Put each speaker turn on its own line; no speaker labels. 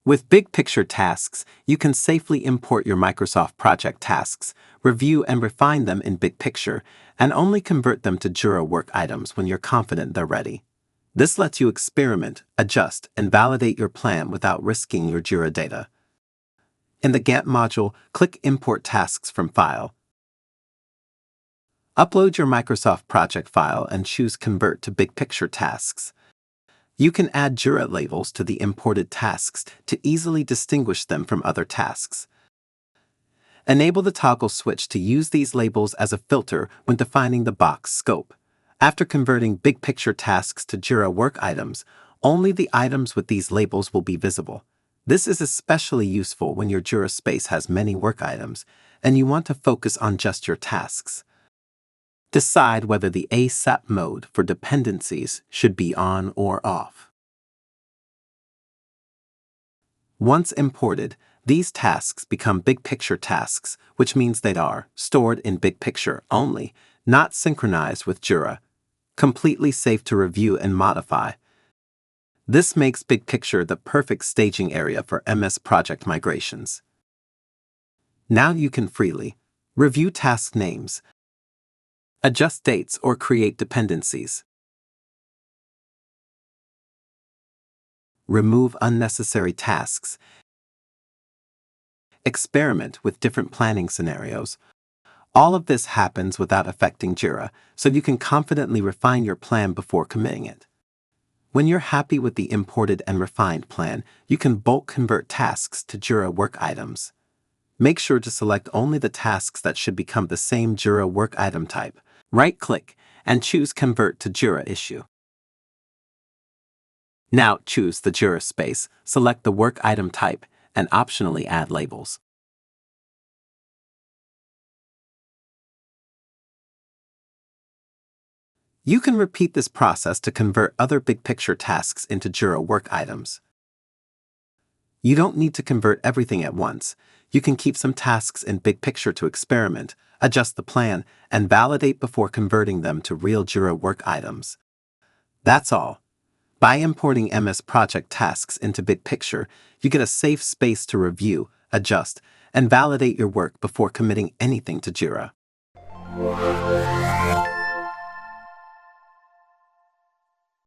With Big Picture tasks, you can safely import your Microsoft project tasks, review and refine them in Big Picture, and only convert them to Jira work items when you're confident they're ready. This lets you experiment, adjust, and validate your plan without risking your Jira data. In the Gantt module, click Import Tasks from File. Upload your Microsoft project file and choose Convert to Big Picture tasks. You can add Jira labels to the imported tasks to easily distinguish them from other tasks. Enable the toggle switch to use these labels as a filter when defining the box scope. After converting Big Picture tasks to Jira work items, only the items with these labels will be visible. This is especially useful when your Jira space has many work items and you want to focus on just your tasks. Decide whether the ASAP mode for dependencies should be on or off. Once imported, these tasks become Big Picture tasks, which means they are stored in Big Picture only, not synchronized with Jira, completely safe to review and modify. This makes Big Picture the perfect staging area for MS project migrations. Now you can freely review task names, adjust dates, or create dependencies. Remove unnecessary tasks. Experiment with different planning scenarios. All of this happens without affecting Jira, so you can confidently refine your plan before committing it. When you're happy with the imported and refined plan, you can bulk convert tasks to Jira work items. Make sure to select only the tasks that should become the same Jira work item type. Right-click and choose Convert to Jira Issue. Now choose the Jira space, select the work item type, and optionally add labels. You can repeat this process to convert other Big Picture tasks into Jira work items. You don't need to convert everything at once. You can keep some tasks in Big Picture to experiment, adjust the plan, and validate before converting them to real Jira work items. That's all. By importing MS project tasks into Big Picture, you get a safe space to review, adjust, and validate your work before committing anything to Jira.